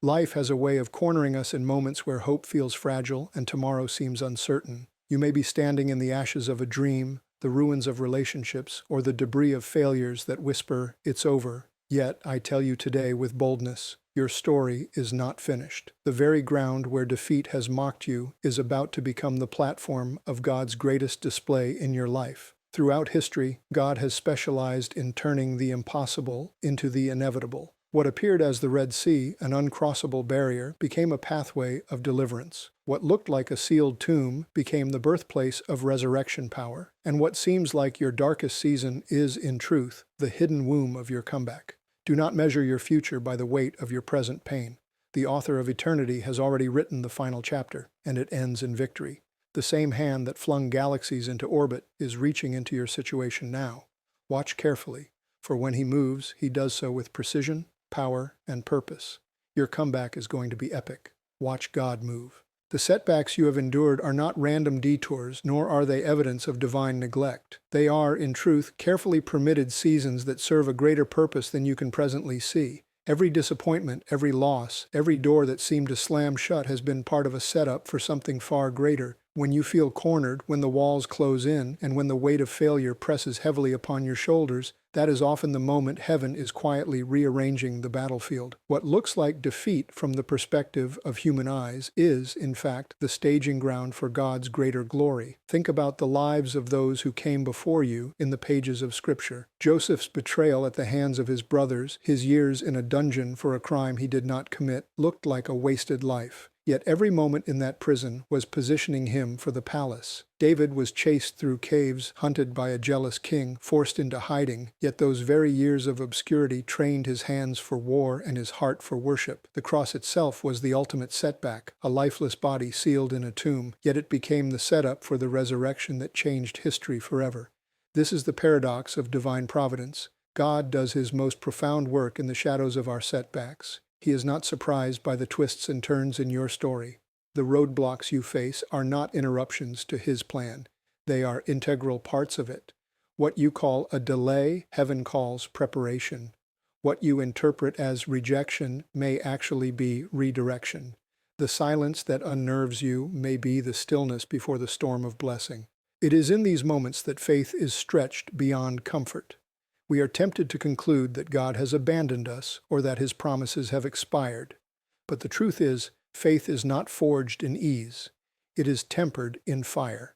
Life has a way of cornering us in moments where hope feels fragile and tomorrow seems uncertain. You may be standing in the ashes of a dream, the ruins of relationships, or the debris of failures that whisper, "It's over." Yet, I tell you today with boldness, your story is not finished. The very ground where defeat has mocked you is about to become the platform of God's greatest display in your life. Throughout history, God has specialized in turning the impossible into the inevitable. What appeared as the Red Sea, an uncrossable barrier, became a pathway of deliverance. What looked like a sealed tomb became the birthplace of resurrection power. And what seems like your darkest season is, in truth, the hidden womb of your comeback. Do not measure your future by the weight of your present pain. The author of eternity has already written the final chapter, and it ends in victory. The same hand that flung galaxies into orbit is reaching into your situation now. Watch carefully, for when he moves, he does so with precision, power, and purpose. Your comeback is going to be epic. Watch God move. The setbacks you have endured are not random detours, nor are they evidence of divine neglect. They are, in truth, carefully permitted seasons that serve a greater purpose than you can presently see. Every disappointment, every loss, every door that seemed to slam shut has been part of a setup for something far greater. When you feel cornered, when the walls close in, and when the weight of failure presses heavily upon your shoulders, that is often the moment heaven is quietly rearranging the battlefield. What looks like defeat from the perspective of human eyes is, in fact, the staging ground for God's greater glory. Think about the lives of those who came before you in the pages of Scripture. Joseph's betrayal at the hands of his brothers, his years in a dungeon for a crime he did not commit, looked like a wasted life. Yet every moment in that prison was positioning him for the palace. David was chased through caves, hunted by a jealous king, forced into hiding, yet those very years of obscurity trained his hands for war and his heart for worship. The cross itself was the ultimate setback, a lifeless body sealed in a tomb, yet it became the setup for the resurrection that changed history forever. This is the paradox of divine providence. God does his most profound work in the shadows of our setbacks. He is not surprised by the twists and turns in your story. The roadblocks you face are not interruptions to his plan. They are integral parts of it. What you call a delay, heaven calls preparation. What you interpret as rejection may actually be redirection. The silence that unnerves you may be the stillness before the storm of blessing. It is in these moments that faith is stretched beyond comfort. We are tempted to conclude that God has abandoned us or that his promises have expired. But the truth is, faith is not forged in ease. It is tempered in fire.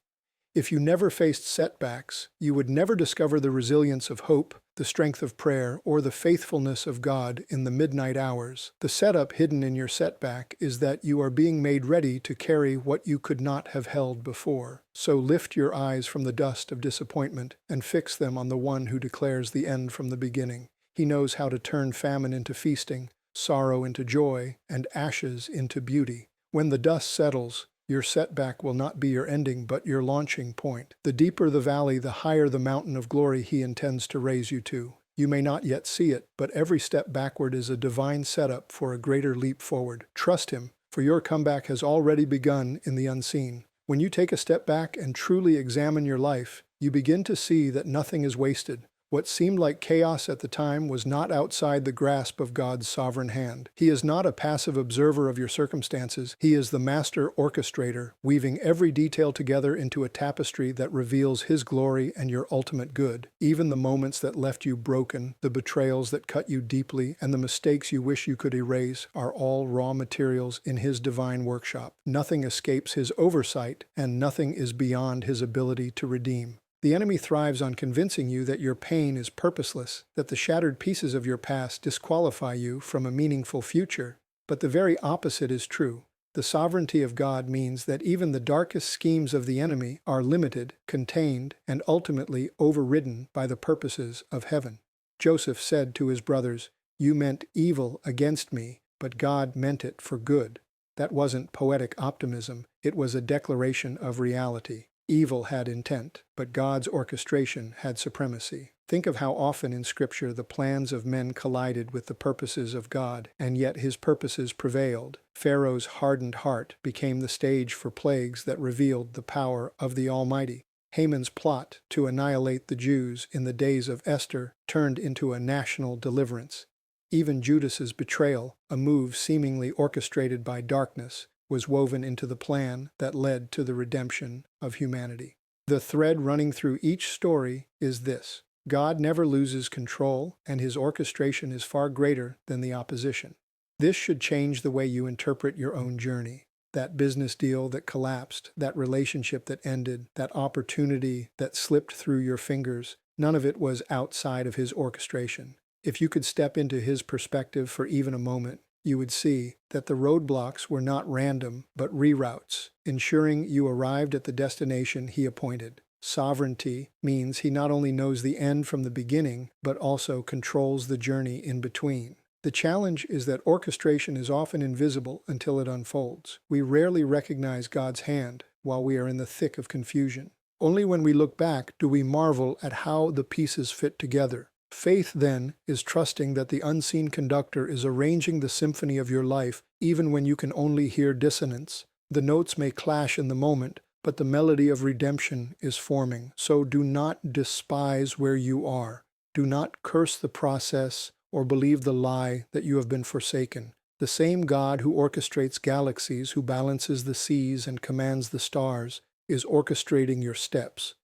If you never faced setbacks, you would never discover the resilience of hope, the strength of prayer, or the faithfulness of God in the midnight hours. The setup hidden in your setback is that you are being made ready to carry what you could not have held before. So lift your eyes from the dust of disappointment and fix them on the one who declares the end from the beginning. He knows how to turn famine into feasting, sorrow into joy, and ashes into beauty. When the dust settles, your setback will not be your ending, but your launching point. The deeper the valley, the higher the mountain of glory he intends to raise you to. You may not yet see it, but every step backward is a divine setup for a greater leap forward. Trust him, for your comeback has already begun in the unseen. When you take a step back and truly examine your life, you begin to see that nothing is wasted. What seemed like chaos at the time was not outside the grasp of God's sovereign hand. He is not a passive observer of your circumstances. He is the master orchestrator, weaving every detail together into a tapestry that reveals his glory and your ultimate good. Even the moments that left you broken, the betrayals that cut you deeply, and the mistakes you wish you could erase are all raw materials in his divine workshop. Nothing escapes his oversight, and nothing is beyond his ability to redeem. The enemy thrives on convincing you that your pain is purposeless, that the shattered pieces of your past disqualify you from a meaningful future. But the very opposite is true. The sovereignty of God means that even the darkest schemes of the enemy are limited, contained, and ultimately overridden by the purposes of heaven. Joseph said to his brothers, "You meant evil against me, but God meant it for good." That wasn't poetic optimism, it was a declaration of reality. Evil had intent, but God's orchestration had supremacy. Think of how often in Scripture the plans of men collided with the purposes of God, and yet his purposes prevailed. Pharaoh's hardened heart became the stage for plagues that revealed the power of the Almighty. Haman's plot to annihilate the Jews in the days of Esther turned into a national deliverance. Even Judas's betrayal, a move seemingly orchestrated by darkness, was woven into the plan that led to the redemption of humanity. The thread running through each story is this: God never loses control, and his orchestration is far greater than the opposition. This should change the way you interpret your own journey. That business deal that collapsed, that relationship that ended, that opportunity that slipped through your fingers, none of it was outside of his orchestration. If you could step into his perspective for even a moment, you would see that the roadblocks were not random, but reroutes, ensuring you arrived at the destination he appointed. Sovereignty means he not only knows the end from the beginning, but also controls the journey in between. The challenge is that orchestration is often invisible until it unfolds. We rarely recognize God's hand while we are in the thick of confusion. Only when we look back do we marvel at how the pieces fit together. Faith, then, is trusting that the unseen conductor is arranging the symphony of your life even when you can only hear dissonance. The notes may clash in the moment, but the melody of redemption is forming. So do not despise where you are. Do not curse the process or believe the lie that you have been forsaken. The same God who orchestrates galaxies, who balances the seas and commands the stars, is orchestrating your steps.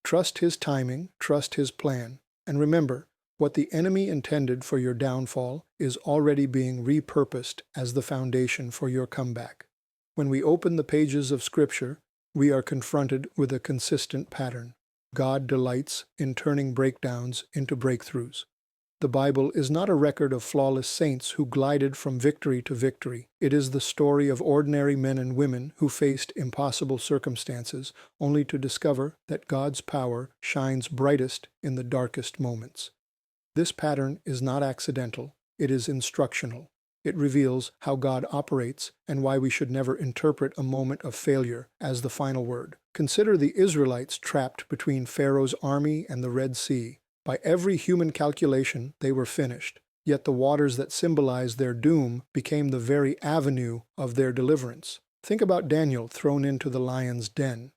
Trust his timing, trust his plan, and remember, what the enemy intended for your downfall is already being repurposed as the foundation for your comeback. When we open the pages of Scripture, we are confronted with a consistent pattern. God delights in turning breakdowns into breakthroughs. The Bible is not a record of flawless saints who glided from victory to victory. It is the story of ordinary men and women who faced impossible circumstances, only to discover that God's power shines brightest in the darkest moments. This pattern is not accidental, it is instructional. It reveals how God operates and why we should never interpret a moment of failure as the final word. Consider the Israelites trapped between Pharaoh's army and the Red Sea. By every human calculation, they were finished, yet the waters that symbolized their doom became the very avenue of their deliverance. Think about Daniel thrown into the lion's den.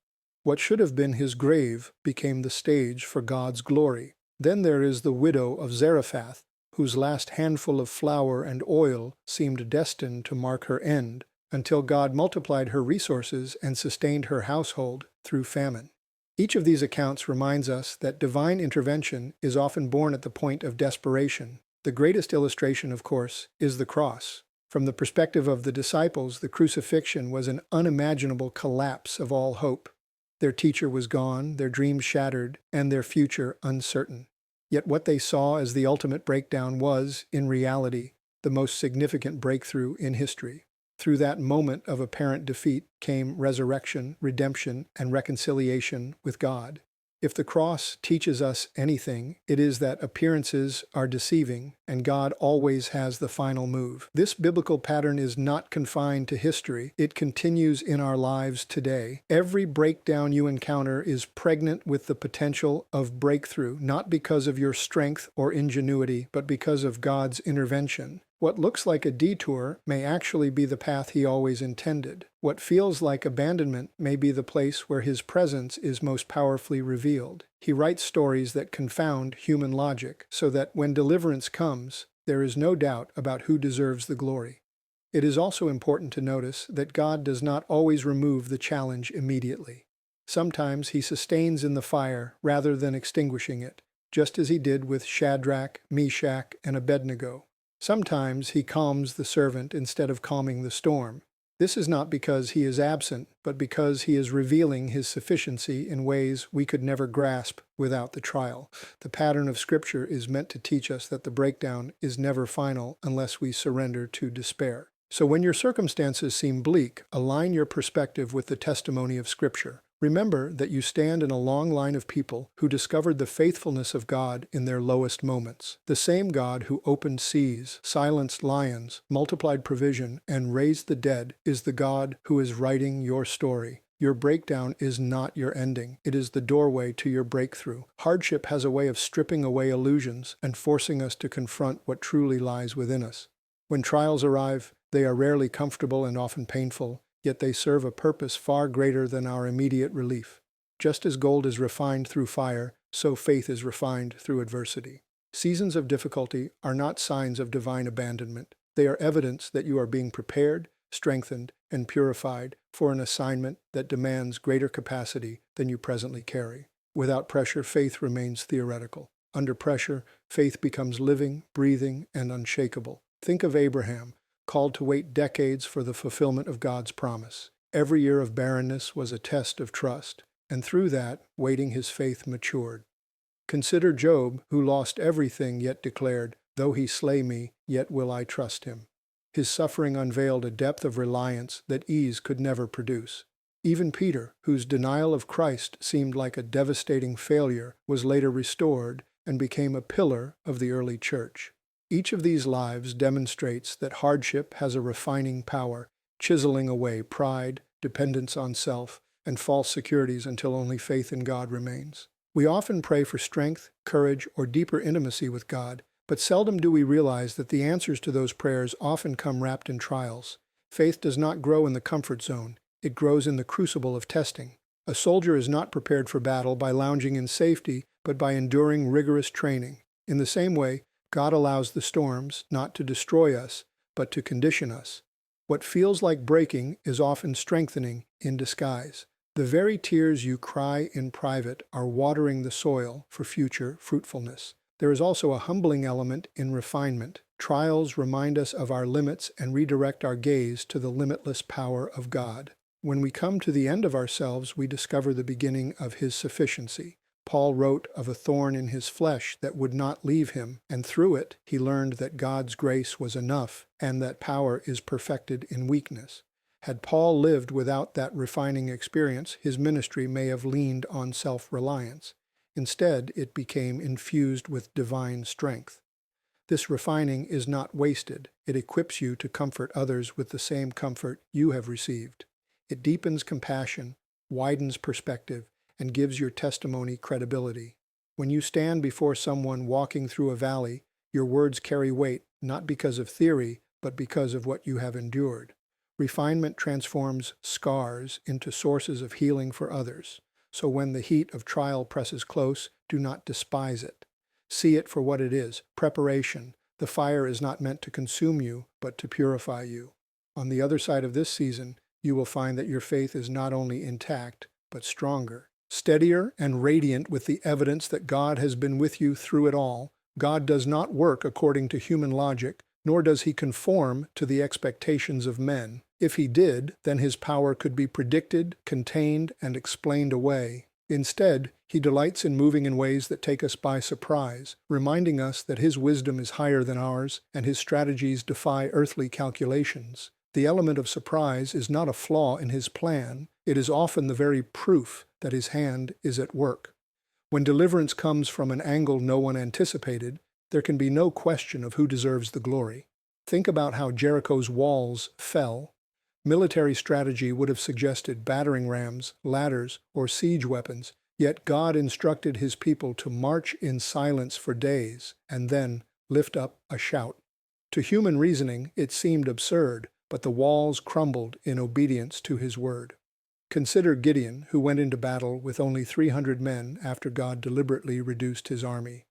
What should have been his grave became the stage for God's glory. Then there is the widow of Zarephath, whose last handful of flour and oil seemed destined to mark her end, until God multiplied her resources and sustained her household through famine. Each of these accounts reminds us that divine intervention is often born at the point of desperation. The greatest illustration, of course, is the cross. From the perspective of the disciples, the crucifixion was an unimaginable collapse of all hope. Their teacher was gone, their dreams shattered, and their future uncertain. Yet what they saw as the ultimate breakdown was, in reality, the most significant breakthrough in history. Through that moment of apparent defeat came resurrection, redemption, and reconciliation with God. If the cross teaches us anything, it is that appearances are deceiving, and God always has the final move. This biblical pattern is not confined to history. It continues in our lives today. Every breakdown you encounter is pregnant with the potential of breakthrough, not because of your strength or ingenuity, but because of God's intervention. What looks like a detour may actually be the path he always intended. What feels like abandonment may be the place where his presence is most powerfully revealed. He writes stories that confound human logic, so that when deliverance comes, there is no doubt about who deserves the glory. It is also important to notice that God does not always remove the challenge immediately. Sometimes he sustains in the fire rather than extinguishing it, just as he did with Shadrach, Meshach, and Abednego. Sometimes he calms the servant instead of calming the storm. This is not because he is absent, but because he is revealing his sufficiency in ways we could never grasp without the trial. The pattern of Scripture is meant to teach us that the breakdown is never final unless we surrender to despair. So when your circumstances seem bleak, align your perspective with the testimony of Scripture. Remember that you stand in a long line of people who discovered the faithfulness of God in their lowest moments. The same God who opened seas, silenced lions, multiplied provision, and raised the dead is the God who is writing your story. Your breakdown is not your ending. It is the doorway to your breakthrough. Hardship has a way of stripping away illusions and forcing us to confront what truly lies within us. When trials arrive, they are rarely comfortable and often painful, yet they serve a purpose far greater than our immediate relief. Just as gold is refined through fire, so faith is refined through adversity. Seasons of difficulty are not signs of divine abandonment. They are evidence that you are being prepared, strengthened, and purified for an assignment that demands greater capacity than you presently carry. Without pressure, faith remains theoretical. Under pressure, faith becomes living, breathing, and unshakable. Think of Abraham, called to wait decades for the fulfillment of God's promise. Every year of barrenness was a test of trust, and through that, waiting, his faith matured. Consider Job, who lost everything yet declared, "Though he slay me, yet will I trust him." His suffering unveiled a depth of reliance that ease could never produce. Even Peter, whose denial of Christ seemed like a devastating failure, was later restored and became a pillar of the early church. Each of these lives demonstrates that hardship has a refining power, chiseling away pride, dependence on self, and false securities until only faith in God remains. We often pray for strength, courage, or deeper intimacy with God, but seldom do we realize that the answers to those prayers often come wrapped in trials. Faith does not grow in the comfort zone. It grows in the crucible of testing. A soldier is not prepared for battle by lounging in safety, but by enduring rigorous training. In the same way, God allows the storms not to destroy us, but to condition us. What feels like breaking is often strengthening in disguise. The very tears you cry in private are watering the soil for future fruitfulness. There is also a humbling element in refinement. Trials remind us of our limits and redirect our gaze to the limitless power of God. When we come to the end of ourselves, we discover the beginning of His sufficiency. Paul wrote of a thorn in his flesh that would not leave him, and through it he learned that God's grace was enough and that power is perfected in weakness. Had Paul lived without that refining experience, his ministry may have leaned on self-reliance. Instead, it became infused with divine strength. This refining is not wasted. It equips you to comfort others with the same comfort you have received. It deepens compassion, widens perspective, and gives your testimony credibility. When you stand before someone walking through a valley, your words carry weight, not because of theory, but because of what you have endured. Refinement transforms scars into sources of healing for others. So when the heat of trial presses close, do not despise it. See it for what it is, preparation. The fire is not meant to consume you, but to purify you. On the other side of this season, you will find that your faith is not only intact, but stronger. Steadier and radiant with the evidence that God has been with you through it all. God does not work according to human logic, nor does He conform to the expectations of men. If He did, then His power could be predicted, contained, and explained away. Instead, He delights in moving in ways that take us by surprise, reminding us that His wisdom is higher than ours, and His strategies defy earthly calculations. The element of surprise is not a flaw in His plan. It is often the very proof that His hand is at work. When deliverance comes from an angle no one anticipated, there can be no question of who deserves the glory. Think about how Jericho's walls fell. Military strategy would have suggested battering rams, ladders, or siege weapons, yet God instructed His people to march in silence for days and then lift up a shout. To human reasoning, it seemed absurd, but the walls crumbled in obedience to His word. Consider Gideon, who went into battle with only 300 men after God deliberately reduced his army.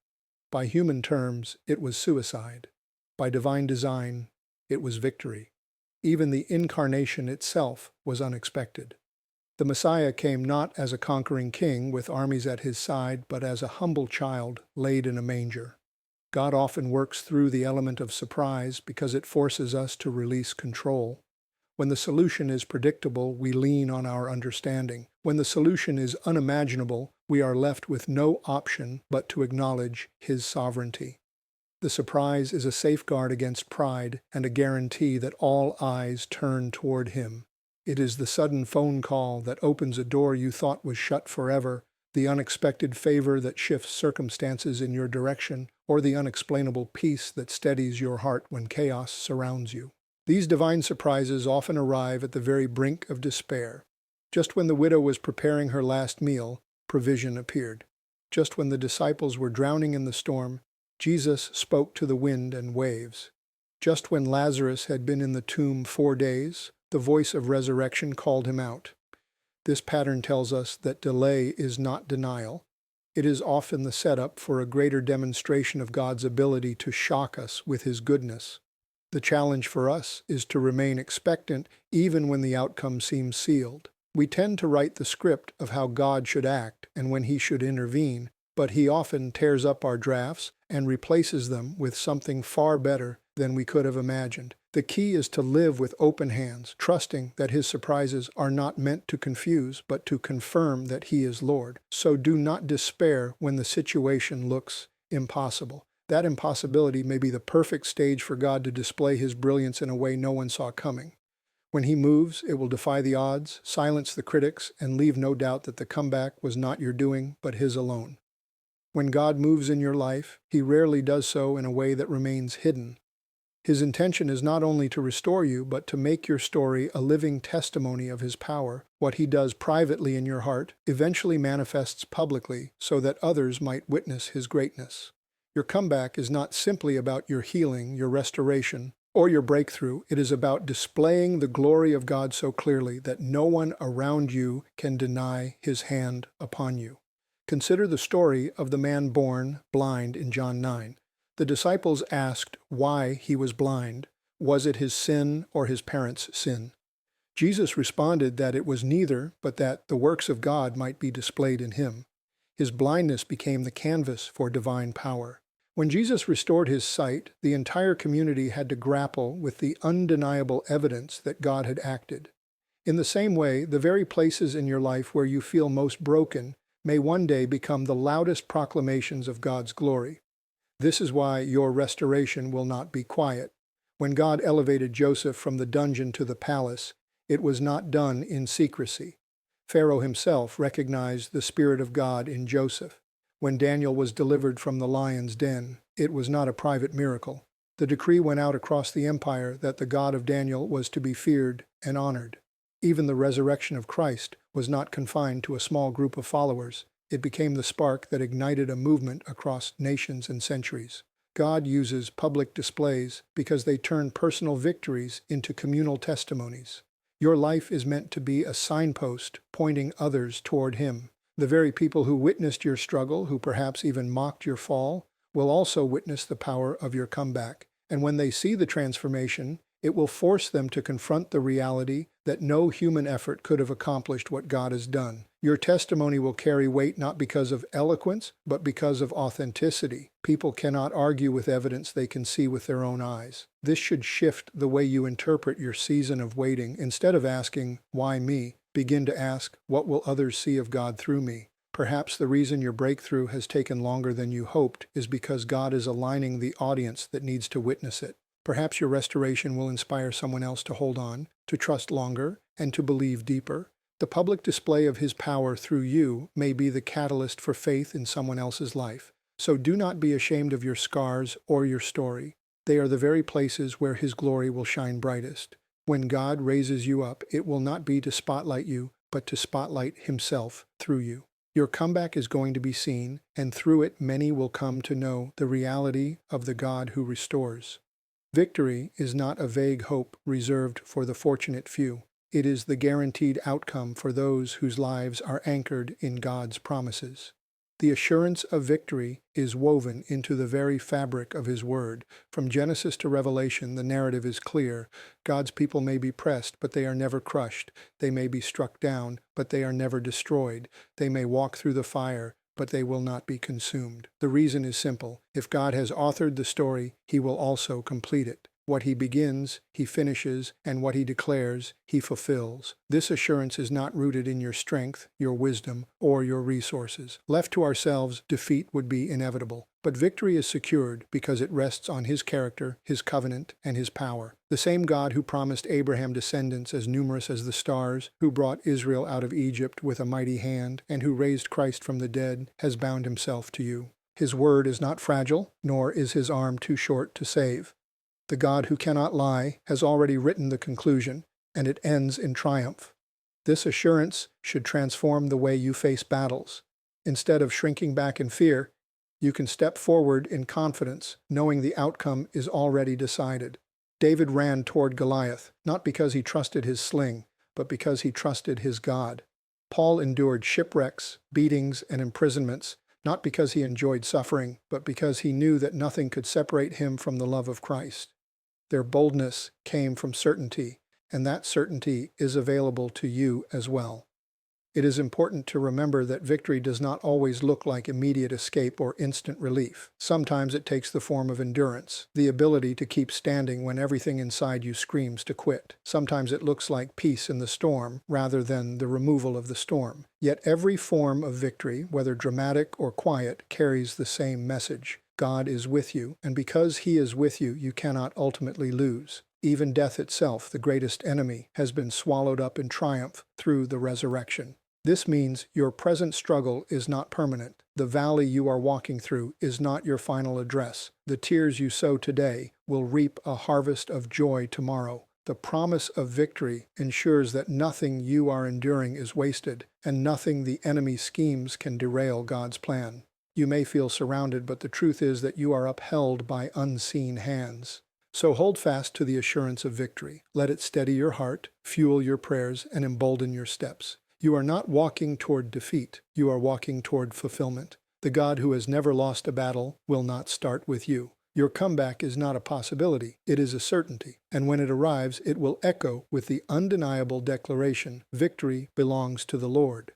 By human terms, it was suicide. By divine design, it was victory. Even the incarnation itself was unexpected. The Messiah came not as a conquering king with armies at His side, but as a humble child laid in a manger. God often works through the element of surprise because it forces us to release control. When the solution is predictable, we lean on our understanding. When the solution is unimaginable, we are left with no option but to acknowledge His sovereignty. The surprise is a safeguard against pride and a guarantee that all eyes turn toward Him. It is the sudden phone call that opens a door you thought was shut forever, the unexpected favor that shifts circumstances in your direction, or the unexplainable peace that steadies your heart when chaos surrounds you. These divine surprises often arrive at the very brink of despair. Just when the widow was preparing her last meal, provision appeared. Just when the disciples were drowning in the storm, Jesus spoke to the wind and waves. Just when Lazarus had been in the tomb 4 days, the voice of resurrection called him out. This pattern tells us that delay is not denial. It is often the setup for a greater demonstration of God's ability to shock us with His goodness. The challenge for us is to remain expectant even when the outcome seems sealed. We tend to write the script of how God should act and when He should intervene, but He often tears up our drafts and replaces them with something far better than we could have imagined. The key is to live with open hands, trusting that His surprises are not meant to confuse, but to confirm that He is Lord. So do not despair when the situation looks impossible. That impossibility may be the perfect stage for God to display His brilliance in a way no one saw coming. When He moves, it will defy the odds, silence the critics, and leave no doubt that the comeback was not your doing, but His alone. When God moves in your life, He rarely does so in a way that remains hidden. His intention is not only to restore you, but to make your story a living testimony of His power. What He does privately in your heart eventually manifests publicly so that others might witness His greatness. Your comeback is not simply about your healing, your restoration, or your breakthrough. It is about displaying the glory of God so clearly that no one around you can deny His hand upon you. Consider the story of the man born blind in John 9. The disciples asked why he was blind. Was it his sin or his parents' sin? Jesus responded that it was neither, but that the works of God might be displayed in him. His blindness became the canvas for divine power. When Jesus restored his sight, the entire community had to grapple with the undeniable evidence that God had acted. In the same way, the very places in your life where you feel most broken may one day become the loudest proclamations of God's glory. This is why your restoration will not be quiet. When God elevated Joseph from the dungeon to the palace, it was not done in secrecy. Pharaoh himself recognized the Spirit of God in Joseph. When Daniel was delivered from the lion's den, it was not a private miracle. The decree went out across the empire that the God of Daniel was to be feared and honored. Even the resurrection of Christ was not confined to a small group of followers. It became the spark that ignited a movement across nations and centuries. God uses public displays because they turn personal victories into communal testimonies. Your life is meant to be a signpost pointing others toward Him. The very people who witnessed your struggle, who perhaps even mocked your fall, will also witness the power of your comeback. And when they see the transformation, it will force them to confront the reality that no human effort could have accomplished what God has done. Your testimony will carry weight not because of eloquence, but because of authenticity. People cannot argue with evidence they can see with their own eyes. This should shift the way you interpret your season of waiting. Instead of asking, "Why me?" begin to ask, "What will others see of God through me?" Perhaps the reason your breakthrough has taken longer than you hoped is because God is aligning the audience that needs to witness it. Perhaps your restoration will inspire someone else to hold on, to trust longer, and to believe deeper. The public display of His power through you may be the catalyst for faith in someone else's life. So do not be ashamed of your scars or your story. They are the very places where His glory will shine brightest. When God raises you up, it will not be to spotlight you, but to spotlight Himself through you. Your comeback is going to be seen, and through it many will come to know the reality of the God who restores. Victory is not a vague hope reserved for the fortunate few. It is the guaranteed outcome for those whose lives are anchored in God's promises. The assurance of victory is woven into the very fabric of His Word. From Genesis to Revelation, the narrative is clear. God's people may be pressed, but they are never crushed. They may be struck down, but they are never destroyed. They may walk through the fire, but they will not be consumed. The reason is simple. If God has authored the story, He will also complete it. What He begins, He finishes, and what He declares, He fulfills. This assurance is not rooted in your strength, your wisdom, or your resources. Left to ourselves, defeat would be inevitable. But victory is secured because it rests on His character, His covenant, and His power. The same God who promised Abraham descendants as numerous as the stars, who brought Israel out of Egypt with a mighty hand, and who raised Christ from the dead, has bound Himself to you. His word is not fragile, nor is His arm too short to save. The God who cannot lie has already written the conclusion, and it ends in triumph. This assurance should transform the way you face battles. Instead of shrinking back in fear, you can step forward in confidence, knowing the outcome is already decided. David ran toward Goliath, not because he trusted his sling, but because he trusted his God. Paul endured shipwrecks, beatings, and imprisonments, not because he enjoyed suffering, but because he knew that nothing could separate him from the love of Christ. Their boldness came from certainty, and that certainty is available to you as well. It is important to remember that victory does not always look like immediate escape or instant relief. Sometimes it takes the form of endurance, the ability to keep standing when everything inside you screams to quit. Sometimes it looks like peace in the storm rather than the removal of the storm. Yet every form of victory, whether dramatic or quiet, carries the same message. God is with you, and because He is with you, you cannot ultimately lose. Even death itself, the greatest enemy, has been swallowed up in triumph through the resurrection. This means your present struggle is not permanent. The valley you are walking through is not your final address. The tears you sow today will reap a harvest of joy tomorrow. The promise of victory ensures that nothing you are enduring is wasted, and nothing the enemy's schemes can derail God's plan. You may feel surrounded, but the truth is that you are upheld by unseen hands. So hold fast to the assurance of victory. Let it steady your heart, fuel your prayers, and embolden your steps. You are not walking toward defeat. You are walking toward fulfillment. The God who has never lost a battle will not start with you. Your comeback is not a possibility. It is a certainty. And when it arrives, it will echo with the undeniable declaration, "Victory belongs to the Lord."